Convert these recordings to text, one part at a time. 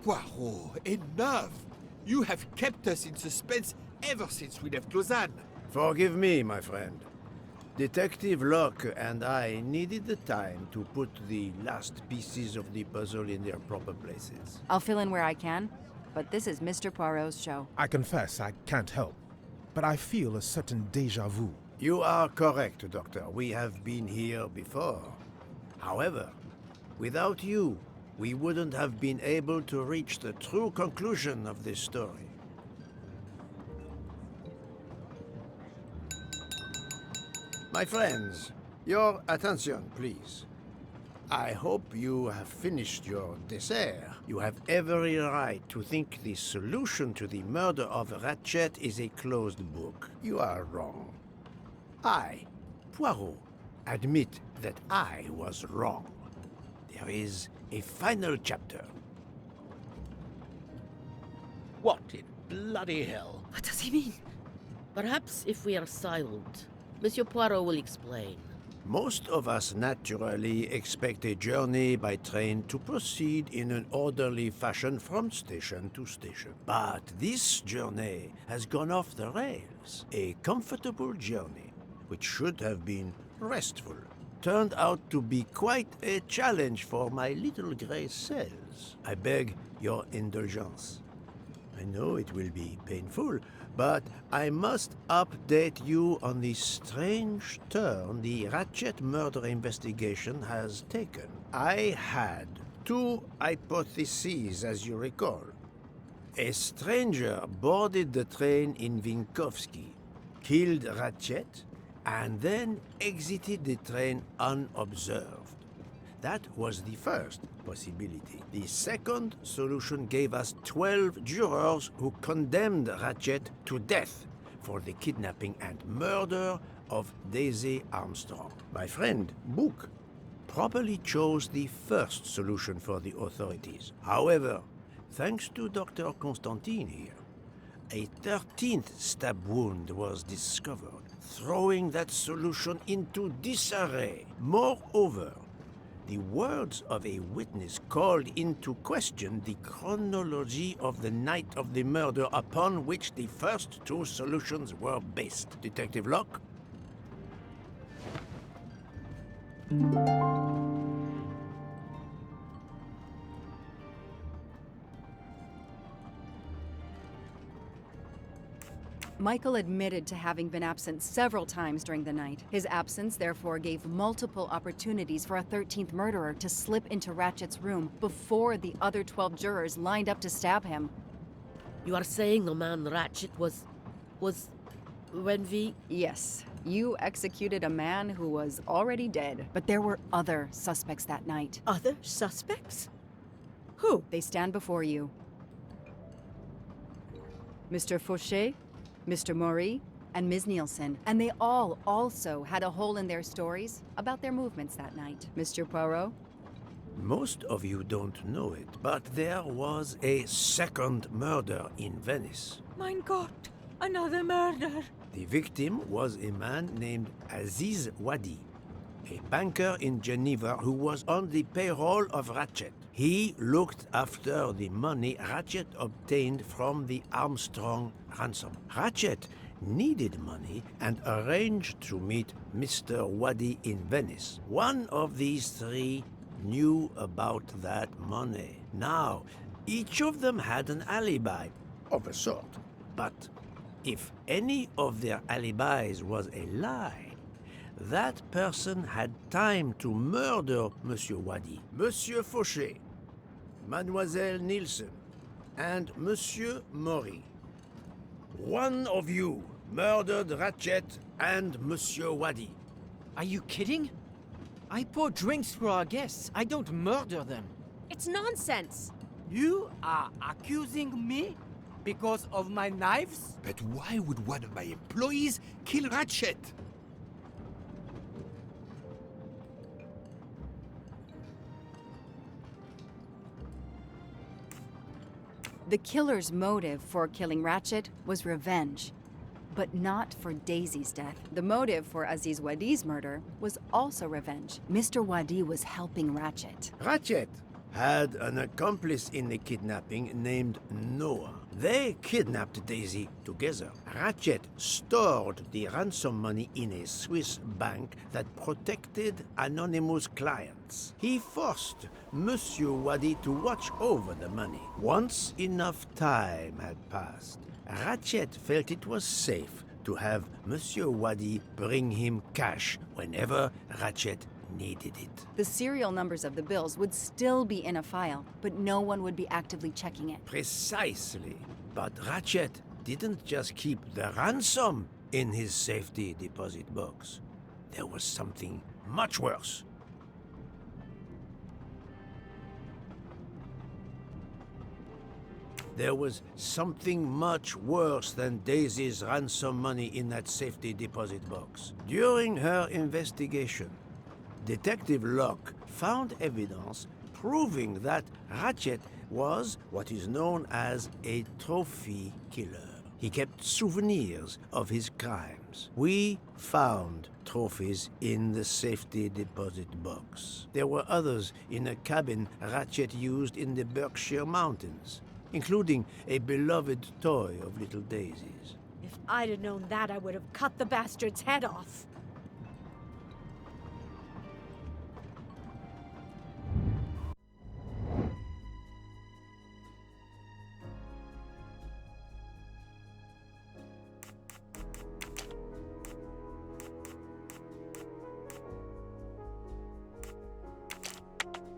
Poirot, enough! You have kept us in suspense ever since we left Lausanne. Forgive me, my friend. Detective Locke and I needed the time to put the last pieces of the puzzle in their proper places. I'll fill in where I can, but this is Mr. Poirot's show. I confess I can't help, but I feel a certain déjà vu. You are correct, Doctor. We have been here before. However, without you, we wouldn't have been able to reach the true conclusion of this story. My friends, your attention, please. I hope you have finished your dessert. You have every right to think the solution to the murder of Ratchet is a closed book. You are wrong. I, Poirot, admit that I was wrong. There is a final chapter. What in bloody hell? What does he mean? Perhaps if we are silent, Monsieur Poirot will explain. Most of us naturally expect a journey by train to proceed in an orderly fashion from station to station. But this journey has gone off the rails. A comfortable journey, which should have been restful, turned out to be quite a challenge for my little gray cells. I beg your indulgence. I know it will be painful, but I must update you on the strange turn the Ratchet murder investigation has taken. I had two hypotheses, as you recall. A stranger boarded the train in Vinkovsky, killed Ratchet, and then exited the train unobserved. That was the first possibility. The second solution gave us 12 jurors who condemned Ratchet to death for the kidnapping and murder of Daisy Armstrong. My friend, Book, properly chose the first solution for the authorities. However, thanks to Dr. Constantine here, a 13th stab wound was discovered, throwing that solution into disarray. Moreover, the words of a witness called into question the chronology of the night of the murder upon which the first two solutions were based. Detective Locke? Michael admitted to having been absent several times during the night. His absence therefore gave multiple opportunities for a 13th murderer to slip into Ratchet's room before the other 12 jurors lined up to stab him. You are saying the man Ratchet was... when we... Yes, you executed a man who was already dead, but there were other suspects that night. Other suspects? Who? They stand before you. Mr. Fauché, Mr. Maury, and Ms. Nielsen, and they all also had a hole in their stories about their movements that night. Mr. Poirot? Most of you don't know it, but there was a second murder in Venice. Mein Gott, another murder. The victim was a man named Aziz Wadi, a banker in Geneva who was on the payroll of Ratchet. He looked after the money Ratchet obtained from the Armstrong ransom. Ratchet needed money and arranged to meet Mr. Wadi in Venice. One of these three knew about that money. Now, each of them had an alibi of a sort. But if any of their alibis was a lie, that person had time to murder Monsieur Wadi, Monsieur Fauché, Mademoiselle Nielsen, and Monsieur Maury. One of you murdered Ratchet and Monsieur Wadi. Are you kidding? I pour drinks for our guests. I don't murder them. It's nonsense. You are accusing me because of my knives? But why would one of my employees kill Ratchet? The killer's motive for killing Ratchet was revenge, but not for Daisy's death. The motive for Aziz Wadi's murder was also revenge. Mr. Wadi was helping Ratchet. Ratchet, had an accomplice in the kidnapping named Noah. They kidnapped Daisy together. Ratchet stored the ransom money in a Swiss bank that protected anonymous clients. He forced Monsieur Wadi to watch over the money. Once enough time had passed, Ratchet felt it was safe to have Monsieur Wadi bring him cash whenever Ratchet needed it. The serial numbers of the bills would still be in a file, but no one would be actively checking it. Precisely. But Ratchet didn't just keep the ransom in his safety deposit box. There was something much worse. There was something much worse than Daisy's ransom money in that safety deposit box. During her investigation, Detective Locke found evidence proving that Ratchet was what is known as a trophy killer. He kept souvenirs of his crimes. We found trophies in the safety deposit box. There were others in a cabin Ratchet used in the Berkshire Mountains, including a beloved toy of little Daisy's. If I'd have known that, I would have cut the bastard's head off.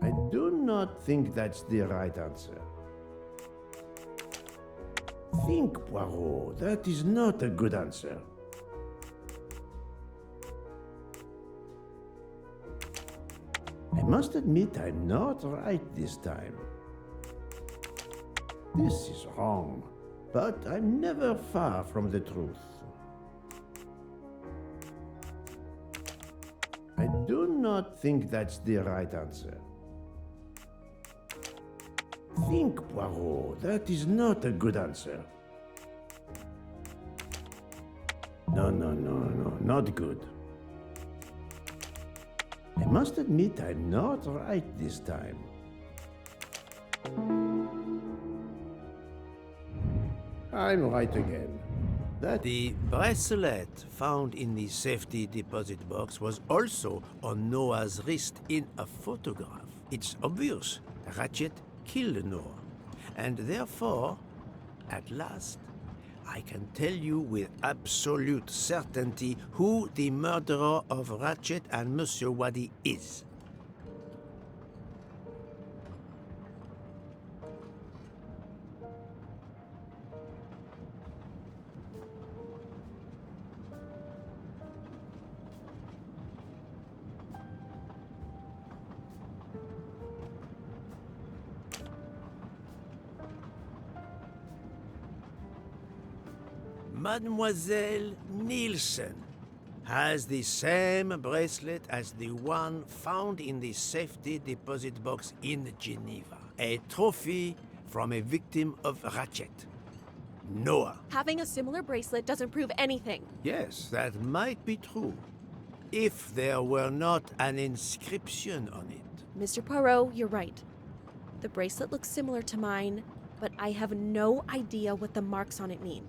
I do not think that's the right answer. Think, Poirot. That is not a good answer. I must admit I'm not right this time. This is wrong, but I'm never far from the truth. I do not think that's the right answer. Think, Poirot. That is not a good answer. No, not good. I must admit I'm not right this time. I'm right again. The bracelet found in the safety deposit box was also on Noah's wrist in a photograph. It's obvious Ratchet killed Noah, and therefore, at last, I can tell you with absolute certainty who the murderer of Ratchet and Monsieur Wadi is. Mademoiselle Nielsen has the same bracelet as the one found in the safety deposit box in Geneva. A trophy from a victim of Ratchet. Noah. Having a similar bracelet doesn't prove anything. Yes, that might be true. If there were not an inscription on it. Mr. Poirot, you're right. The bracelet looks similar to mine, but I have no idea what the marks on it mean.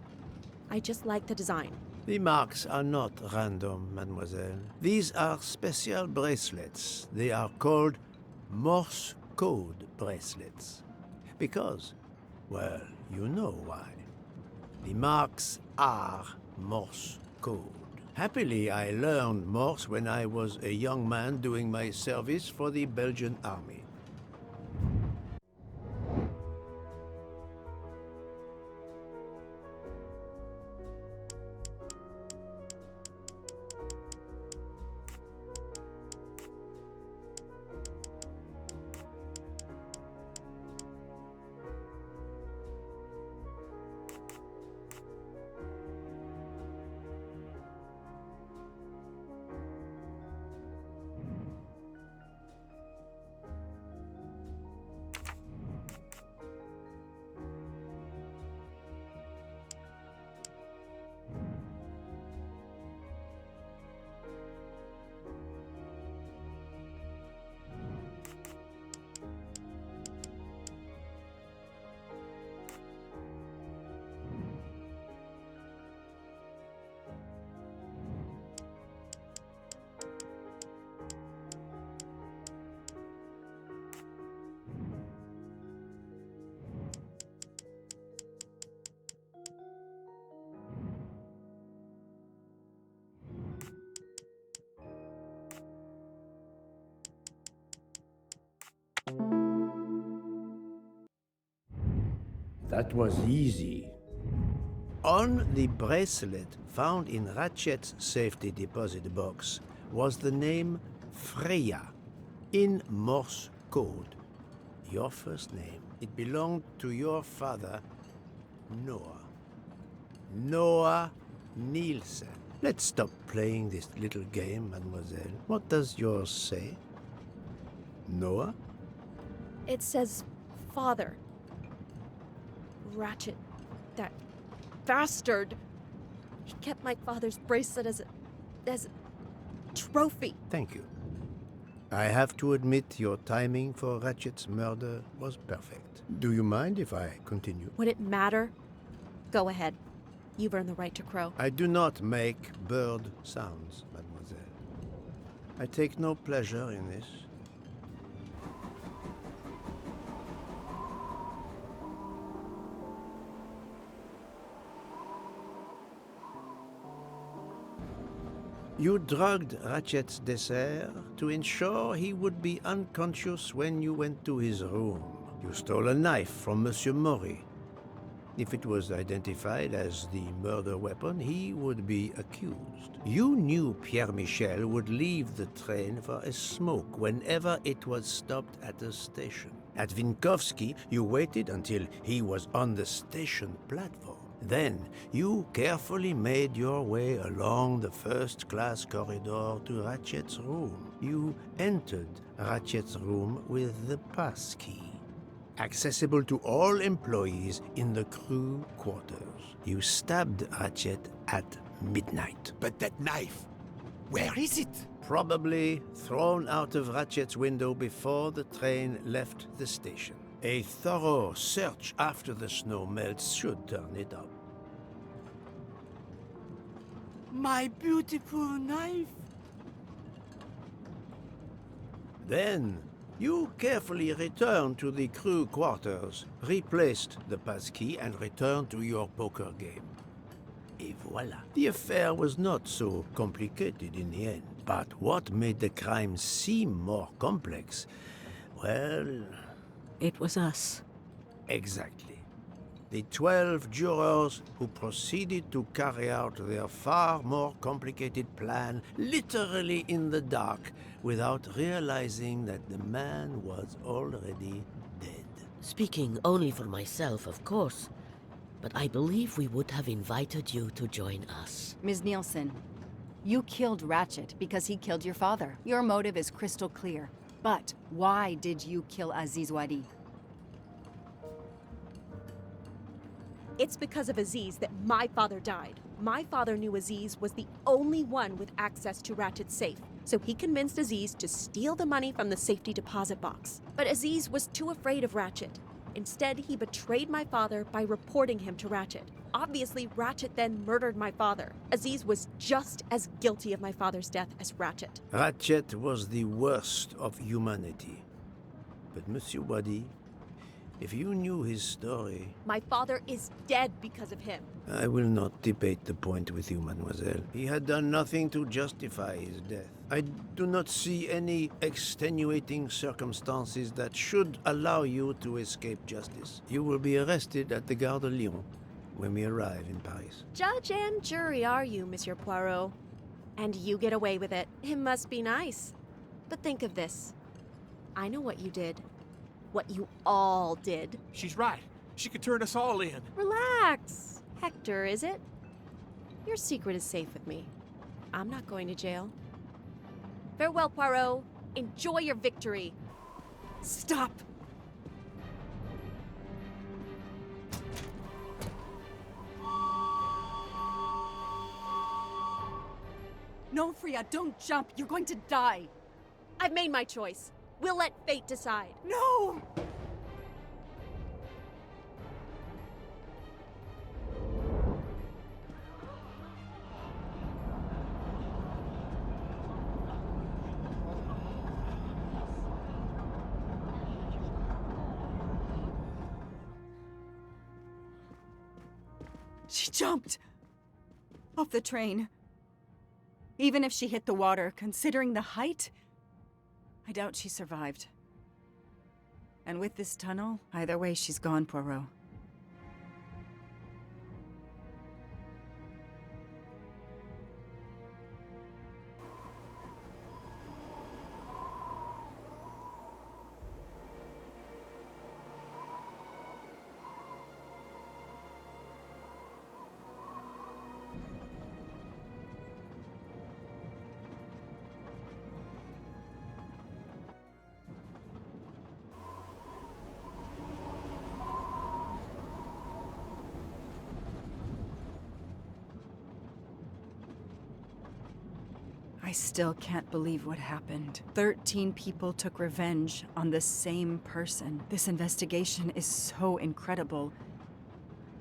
I just like the design. The marks are not random, mademoiselle. These are special bracelets. They are called Morse code bracelets. Because, well, you know why. The marks are Morse code. Happily, I learned Morse when I was a young man doing my service for the Belgian army. That was easy. On the bracelet found in Ratchet's safety deposit box was the name Freya in Morse code. Your first name. It belonged to your father, Noah. Noah Nielsen. Let's stop playing this little game, mademoiselle. What does yours say? Noah? It says father. Ratchet. That bastard. He kept my father's bracelet as a trophy. Thank you. I have to admit your timing for Ratchet's murder was perfect. Do you mind if I continue? Would it matter? Go ahead. You've earned the right to crow. I do not make bird sounds, mademoiselle. I take no pleasure in this. You drugged Ratchet's dessert to ensure he would be unconscious when you went to his room. You stole a knife from Monsieur Maury. If it was identified as the murder weapon, he would be accused. You knew Pierre Michel would leave the train for a smoke whenever it was stopped at a station. At Vinkovsky, you waited until he was on the station platform. Then, you carefully made your way along the first-class corridor to Ratchet's room. You entered Ratchet's room with the pass key, accessible to all employees in the crew quarters. You stabbed Ratchet at midnight. But that knife, where is it? Probably thrown out of Ratchet's window before the train left the station. A thorough search after the snow melts should turn it up. My beautiful knife. Then, you carefully returned to the crew quarters, replaced the passkey, and returned to your poker game. Et voila. The affair was not so complicated in the end. But what made the crime seem more complex? Well, It was us. exactly. The 12 jurors who proceeded to carry out their far more complicated plan literally in the dark without realizing that the man was already dead. Speaking only for myself, of course, but I believe we would have invited you to join us. Ms. Nielsen, you killed Ratchet because he killed your father. Your motive is crystal clear. But why did you kill Aziz Wadi? It's because of Aziz that my father died. My father knew Aziz was the only one with access to Ratchet's safe, so he convinced Aziz to steal the money from the safety deposit box. But Aziz was too afraid of Ratchet. Instead, he betrayed my father by reporting him to Ratchet. Obviously, Ratchet then murdered my father. Aziz was just as guilty of my father's death as Ratchet. Ratchet was the worst of humanity. But Monsieur Wadi, if you knew his story... My father is dead because of him. I will not debate the point with you, mademoiselle. He had done nothing to justify his death. I do not see any extenuating circumstances that should allow you to escape justice. You will be arrested at the Gare de Lyon when we arrive in Paris. Judge and jury are you, Monsieur Poirot? And you get away with it. It must be nice. But think of this. I know what you did. What you all did. She's right. She could turn us all in. Relax. Hector, is it? Your secret is safe with me. I'm not going to jail. Farewell, Poirot. Enjoy your victory. Stop! No, Freya, don't jump. You're going to die. I've made my choice. We'll let fate decide. No! She jumped off the train. Even if she hit the water, considering the height, I doubt she survived. And with this tunnel, either way, she's gone, Poirot. still can't believe what happened. 13 people took revenge on the same person. This investigation is so incredible.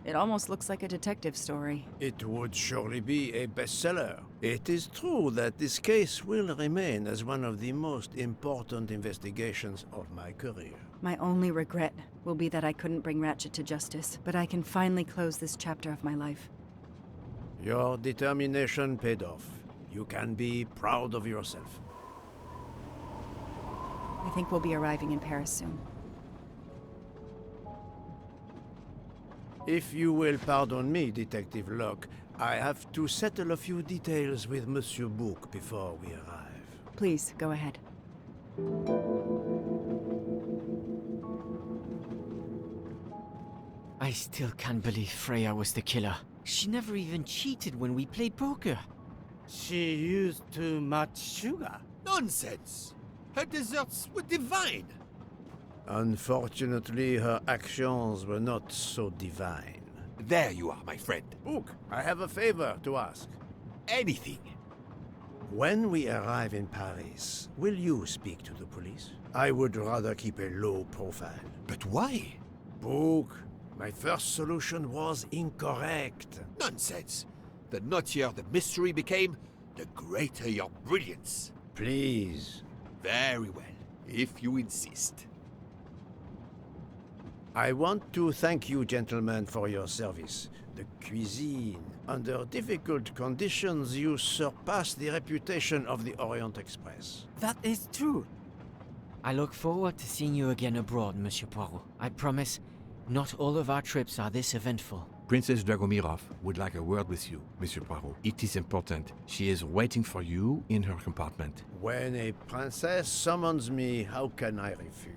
It almost looks like a detective story. It would surely be a bestseller. It is true that this case will remain as one of the most important investigations of my career. My only regret will be that I couldn't bring Ratchet to justice, but I can finally close this chapter of my life. Your determination paid off. You can be proud of yourself. I think we'll be arriving in Paris soon. If you will pardon me, Detective Locke, I have to settle a few details with Monsieur Bouc before we arrive. Please, go ahead. I still can't believe Freya was the killer. She never even cheated when we played poker. She used too much sugar. Nonsense! Her desserts were divine! Unfortunately, her actions were not so divine. There you are, my friend. Bouc, I have a favor to ask. Anything. When we arrive in Paris, will you speak to the police? I would rather keep a low profile. But why? Bouc, my first solution was incorrect. Nonsense! The knottier the mystery became, the greater your brilliance. Please. Very well, if you insist. I want to thank you, gentlemen, for your service. The cuisine. Under difficult conditions, you surpass the reputation of the Orient Express. That is true. I look forward to seeing you again abroad, Monsieur Poirot. I promise, not all of our trips are this eventful. Princess Dragomirov would like a word with you, Monsieur Poirot. It is important. She is waiting for you in her compartment. When a princess summons me, how can I refuse?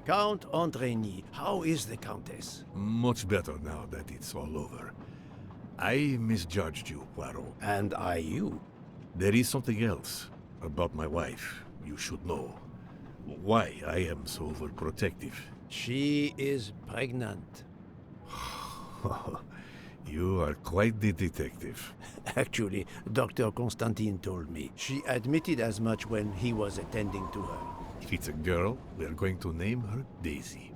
Count Andreny, how is the Countess? Much better now that it's all over. I misjudged you, Poirot. And I you. There is something else about my wife you should know. Why I am so overprotective. She is pregnant. You are quite the detective. Actually, Dr. Constantine told me. She admitted as much when he was attending to her. If it's a girl, we are going to name her Daisy.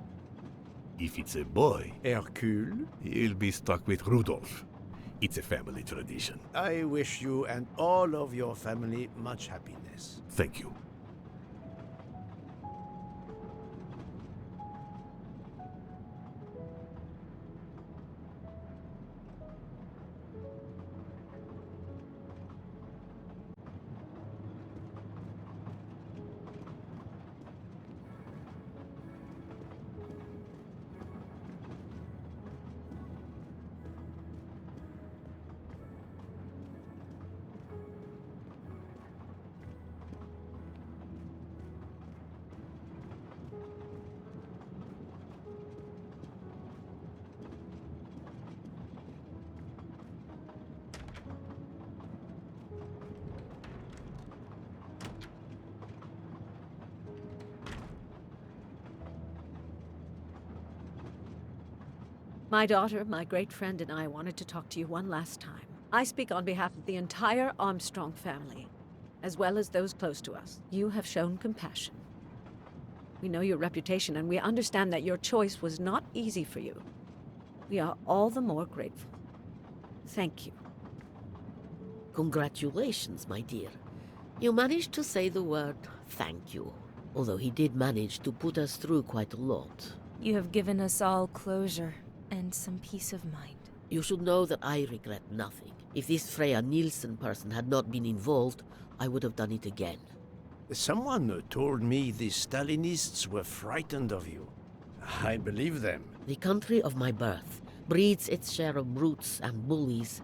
If it's a boy, Hercule? he'll be stuck with Rudolph. It's a family tradition. I wish you and all of your family much happiness. Thank you. My daughter, my great friend, and I wanted to talk to you one last time. I speak on behalf of the entire Armstrong family, as well as those close to us. You have shown compassion. We know your reputation, and we understand that your choice was not easy for you. We are all the more grateful. Thank you. Congratulations, my dear. You managed to say the word thank you, although he did manage to put us through quite a lot. You have given us all closure and some peace of mind. You should know that I regret nothing. If this Freya Nielsen person had not been involved, I would have done it again. Someone told me the Stalinists were frightened of you. I believe them. The country of my birth breeds its share of brutes and bullies,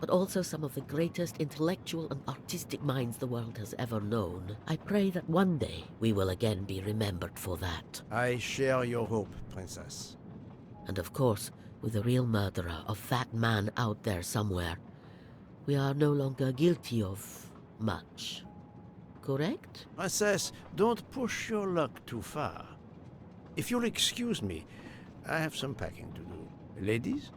but also some of the greatest intellectual and artistic minds the world has ever known. I pray that one day we will again be remembered for that. I share your hope, Princess. And of course, with the real murderer of that man out there somewhere, we are no longer guilty of much. Correct? Princess, don't push your luck too far. If you'll excuse me, I have some packing to do. Ladies?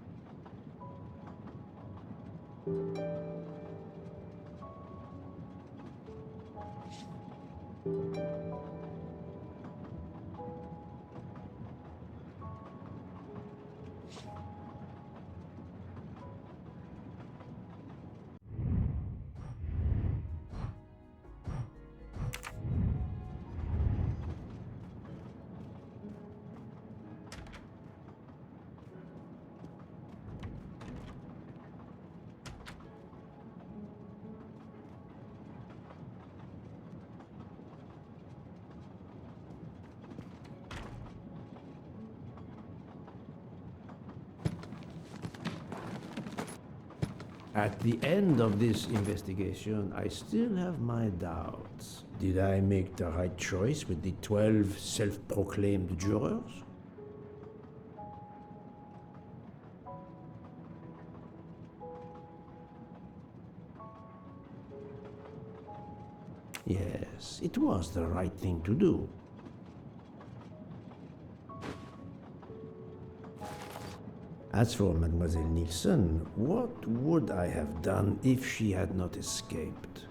At the end of this investigation, I still have my doubts. Did I make the right choice with the 12 self-proclaimed jurors? Yes, it was the right thing to do. As for Mademoiselle Nielsen, what would I have done if she had not escaped?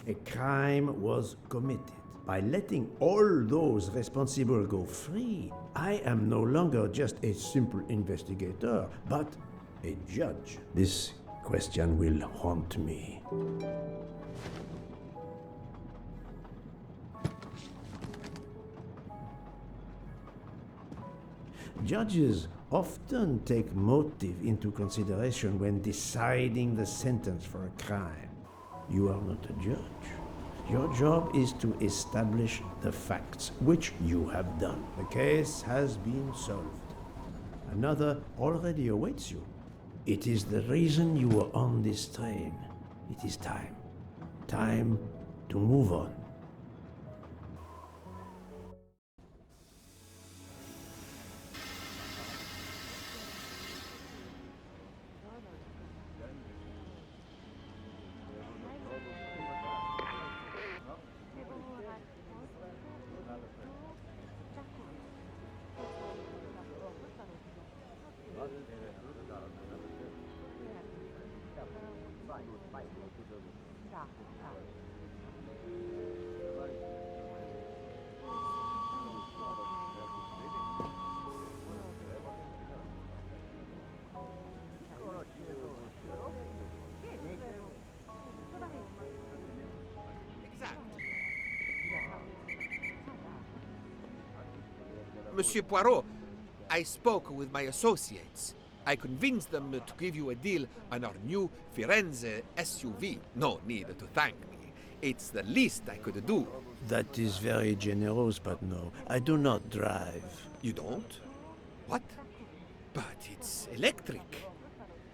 A crime was committed. By letting all those responsible go free, I am no longer just a simple investigator, but a judge. This question will haunt me. Judges often take motive into consideration when deciding the sentence for a crime. You are not a judge. Your job is to establish the facts, which you have done. The case has been solved. Another already awaits you. It is the reason you are on this train. It is time. Time to move on. Monsieur Poirot, I spoke with my associates. I convinced them to give you a deal on our new Firenze SUV. No need to thank me. It's the least I could do. That is very generous, but no, I do not drive. You don't? What? But it's electric.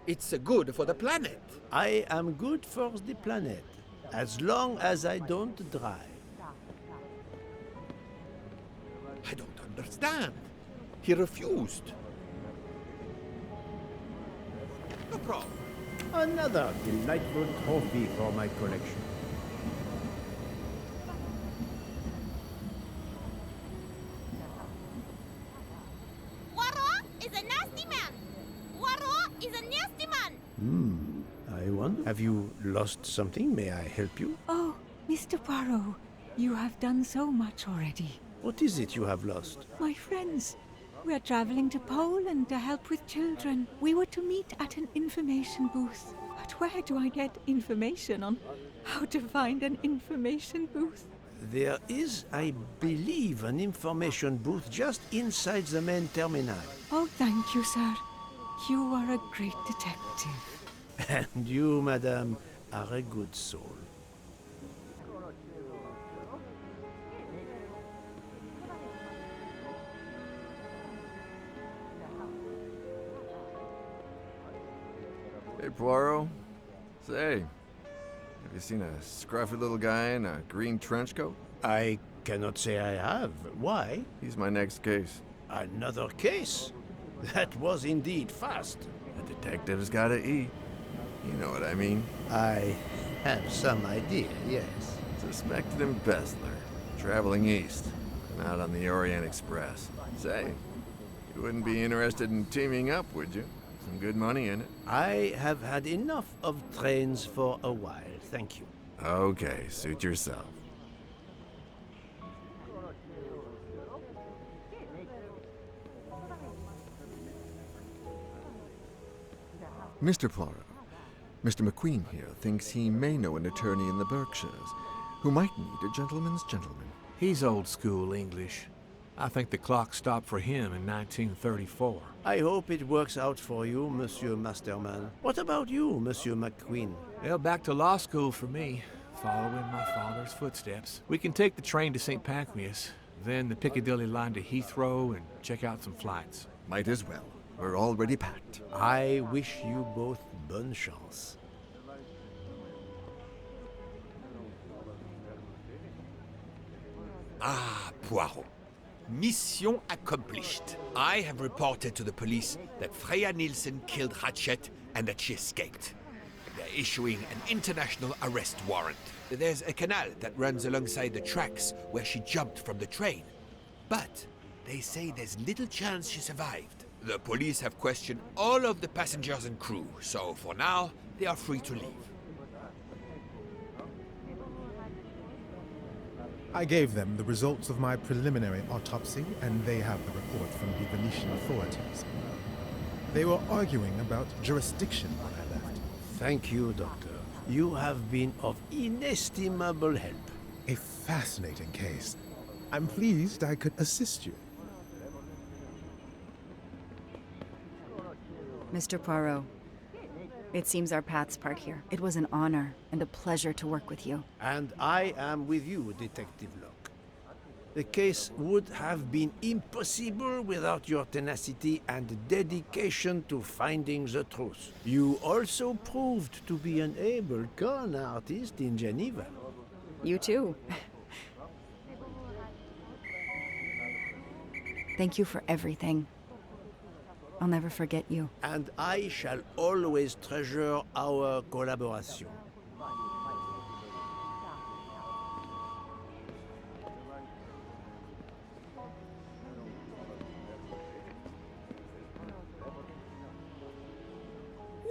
It's good for the planet. I am good for the planet, as long as I don't drive. I don't understand. He refused. No problem. Another delightful trophy for my collection. Poirot is a nasty man. Poirot is a nasty man. I wonder. Have you lost something? May I help you? Oh, Mr. Poirot, you have done so much already. What is it you have lost? My friends, we are traveling to Poland to help with children. We were to meet at an information booth. But where do I get information on how to find an information booth? There is, I believe, an information booth just inside the main terminal. Oh, thank you, sir. You are a great detective. And you, madame, are a good soul. Hey, Poirot. Say, have you seen a scruffy little guy in a green trench coat? I cannot say I have. Why? He's my next case. Another case? That was indeed fast. The detective's gotta eat. You know what I mean. I have some idea, yes. Suspected embezzler. Traveling east. And out on the Orient Express. Say, you wouldn't be interested in teaming up, would you? Some good money in it. I have had enough of trains for a while, thank you. Okay, suit yourself. Mr. Poirot, Mr. McQueen here thinks he may know an attorney in the Berkshires who might need a gentleman's gentleman. He's old school English. I think the clock stopped for him in 1934. I hope it works out for you, Monsieur Masterman. What about you, Monsieur McQueen? Well, back to law school for me, following my father's footsteps. We can take the train to St. Pancras, then the Piccadilly line to Heathrow and check out some flights. Might as well. We're already packed. I wish you both bonne chance. Ah, Poirot. Mission accomplished. I have reported to the police that Freya Nielsen killed Ratchet and that she escaped. They're issuing an international arrest warrant. There's a canal that runs alongside the tracks where she jumped from the train. But they say there's little chance she survived. The police have questioned all of the passengers and crew, so for now, they are free to leave. I gave them the results of my preliminary autopsy, and they have the report from the Venetian authorities. They were arguing about jurisdiction when I left. Thank you, Doctor. You have been of inestimable help. A fascinating case. I'm pleased I could assist you. Mr. Poirot, it seems our paths part here. It was an honor and a pleasure to work with you. And I am with you, Detective Locke. The case would have been impossible without your tenacity and dedication to finding the truth. You also proved to be an able con artist in Geneva. You too. Thank you for everything. I'll never forget you. And I shall always treasure our collaboration.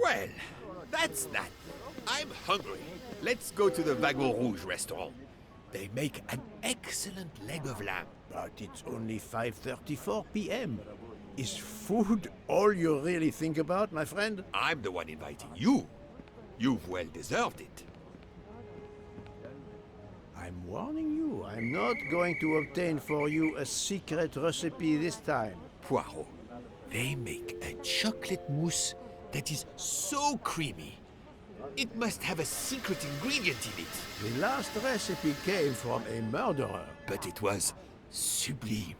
Well, that's that. I'm hungry. Let's go to the Wagon Rouge restaurant. They make an excellent leg of lamb. But it's only 5:34 p.m. Is food all you really think about, my friend? I'm the one inviting you. You've well deserved it. I'm warning you, I'm not going to obtain for you a secret recipe this time. Poirot, they make a chocolate mousse that is so creamy. It must have a secret ingredient in it. The last recipe came from a murderer. But it was sublime.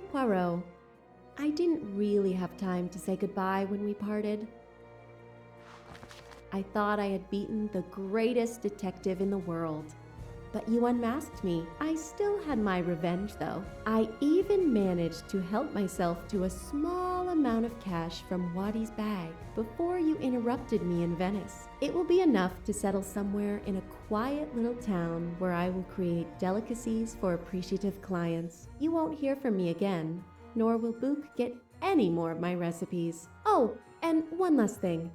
Monsieur Poirot, I didn't really have time to say goodbye when we parted. I thought I had beaten the greatest detective in the world. But you unmasked me. I still had my revenge, though. I even managed to help myself to a small amount of cash from Waddy's bag before you interrupted me in Venice. It will be enough to settle somewhere in a quiet little town where I will create delicacies for appreciative clients. You won't hear from me again, nor will Book get any more of my recipes. Oh, and one last thing.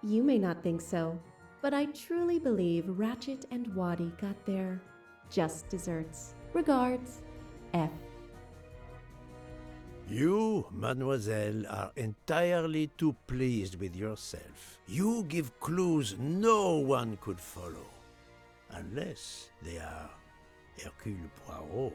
You may not think so, but I truly believe Ratchet and Waddy got their just desserts. Regards, F. You, mademoiselle, are entirely too pleased with yourself. You give clues no one could follow. Unless they are Hercule Poirot.